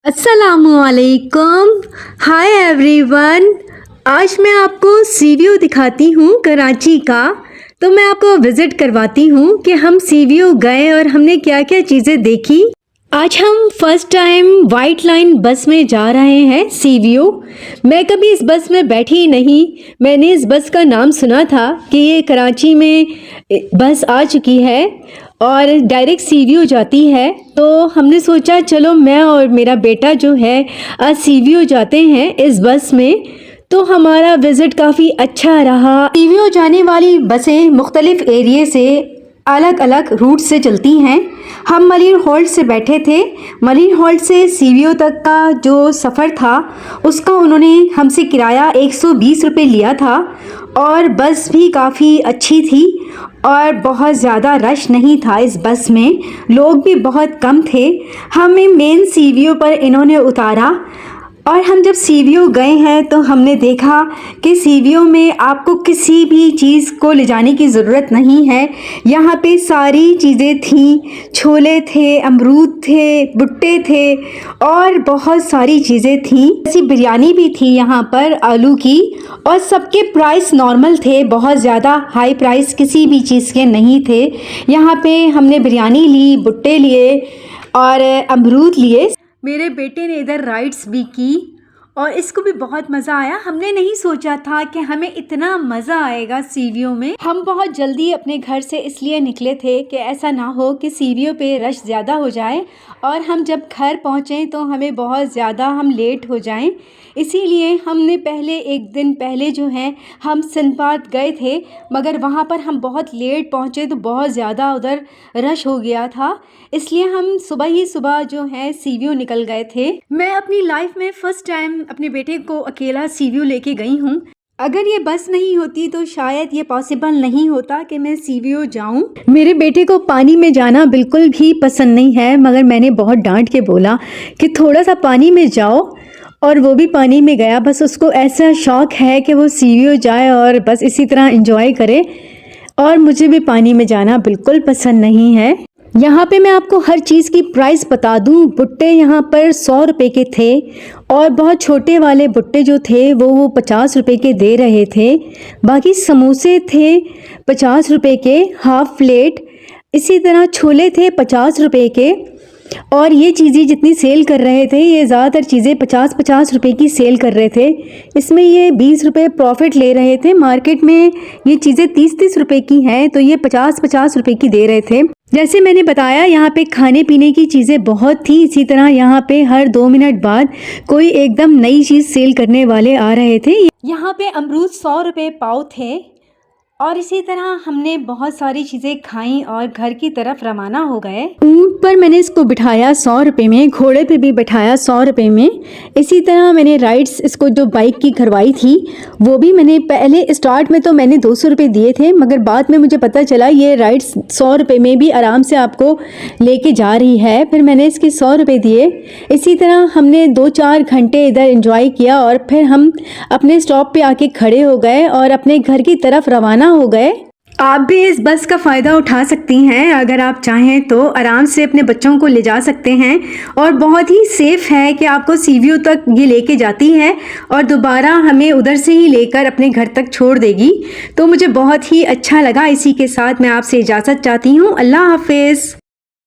अस्सलामुअलैकुम। Hi everyone. आज मैं आपको सी व्यू दिखाती हूँ कराची का। तो मैं आपको विज़िट करवाती हूँ कि हम सी व्यू गए और हमने क्या क्या चीज़ें देखी। आज हम फर्स्ट टाइम वाइट लाइन बस में जा रहे हैं सी व्यू। मैं कभी इस बस में बैठी नहीं। मैंने इस बस का नाम सुना था कि ये कराची में बस आ चुकी है और डायरेक्ट सी व्यू जाती है। तो हमने सोचा चलो मैं और मेरा बेटा जो है आज सी व्यू जाते हैं इस बस में। तो हमारा विज़िट काफ़ी अच्छा रहा। सी व्यू जाने वाली बसें मुख्तलिफ़ एरिए से अलग अलग रूट से चलती हैं। हम मलिन हॉल्ट से बैठे थे। मलिन हॉल्ट से सी व्यू तक का जो सफ़र था उसका उन्होंने हमसे किराया 120 रुपये लिया था और बस भी काफ़ी अच्छी थी और बहुत ज़्यादा रश नहीं था इस बस में। लोग भी बहुत कम थे। हमें मेन सी व्यू पर इन्होंने उतारा और हम जब सी व्यू गए हैं तो हमने देखा कि सी व्यू में आपको किसी भी चीज़ को ले जाने की ज़रूरत नहीं है। यहाँ पे सारी चीज़ें थीं। छोले थे, अमरूद थे, भुट्टे थे और बहुत सारी चीज़ें थीं। ऐसी बिरयानी भी थी यहाँ पर आलू की और सबके प्राइस नॉर्मल थे। बहुत ज़्यादा हाई प्राइस किसी भी चीज़ के नहीं थे। यहाँ पे हमने बिरयानी ली, भुट्टे लिए और अमरूद लिए। मेरे बेटे ने इधर राइड्स भी की और इसको भी बहुत मज़ा आया। हमने नहीं सोचा था कि हमें इतना मज़ा आएगा सी व्यू में। हम बहुत जल्दी अपने घर से इसलिए निकले थे कि ऐसा ना हो कि सी व्यू पे रश ज़्यादा हो जाए और हम जब घर पहुँचें तो हमें बहुत ज़्यादा हम लेट हो जाएं। इसीलिए हमने पहले एक दिन पहले जो है हम सिंदबाद गए थे, मगर वहाँ पर हम बहुत लेट पहुँचे तो बहुत ज़्यादा उधर रश हो गया था। इसलिए हम सुबह ही सुबह जो है सी व्यू निकल गए थे। मैं अपनी लाइफ में फ़र्स्ट टाइम अपने बेटे को अकेला सी व्यू लेके गई हूँ। अगर ये बस नहीं होती तो शायद ये पॉसिबल नहीं होता कि मैं सी व्यू जाऊँ। मेरे बेटे को पानी में जाना बिल्कुल भी पसंद नहीं है, मगर मैंने बहुत डांट के बोला कि थोड़ा सा पानी में जाओ और वो भी पानी में गया। बस उसको ऐसा शौक़ है कि वो सी व्यू जाए और बस इसी तरह एंजॉय करे। और मुझे भी पानी में जाना बिल्कुल पसंद नहीं है। यहाँ पे मैं आपको हर चीज़ की प्राइस बता दूँ। भुट्टे यहाँ पर 100 रुपये के थे और बहुत छोटे वाले भुट्टे जो थे वो 50 रुपये के दे रहे थे। बाकी समोसे थे 50 रुपये के हाफ़ प्लेट। इसी तरह छोले थे 50 रुपये के। और ये चीज़ें जितनी सेल कर रहे थे ये ज़्यादातर चीज़ें 50-50 रुपये की सेल कर रहे थे। इसमें ये 20 रुपये प्रॉफिट ले रहे थे। मार्केट में ये चीज़ें 30-30 रुपये की हैं तो ये 50-50 रुपये की दे रहे थे। जैसे मैंने बताया यहाँ पे खाने पीने की चीज़ें बहुत थी। इसी तरह यहाँ पे हर 2 मिनट बाद कोई एकदम नई चीज़ सेल करने वाले आ रहे थे। यहाँ पे अमरूद 100 रुपये पाव थे और इसी तरह हमने बहुत सारी चीज़ें खाई और घर की तरफ रवाना हो गए। ऊँट पर मैंने इसको बिठाया 100 रुपये में, घोड़े पे भी बिठाया 100 रुपये में। इसी तरह मैंने राइड्स इसको जो बाइक की करवाई थी वो भी मैंने पहले स्टार्ट में तो मैंने 200 रुपये दिए थे, मगर बाद में मुझे पता चला ये राइड्स 100 रुपये में भी आराम से आपको लेके जा रही है। फिर मैंने इसके 100 रुपये दिए। इसी तरह हमने 2-4 घंटे इधर एंजॉय किया और फिर हम अपने स्टॉप पे आके खड़े हो गए और अपने घर की तरफ रवाना हो गए। आप भी इस बस का फ़ायदा उठा सकती हैं। अगर आप चाहें तो आराम से अपने बच्चों को ले जा सकते हैं और बहुत ही सेफ़ है कि आपको सी व्यू तक ये लेके जाती है और दोबारा हमें उधर से ही लेकर अपने घर तक छोड़ देगी। तो मुझे बहुत ही अच्छा लगा। इसी के साथ मैं आपसे इजाज़त चाहती हूँ। अल्लाह हाफ़िज़।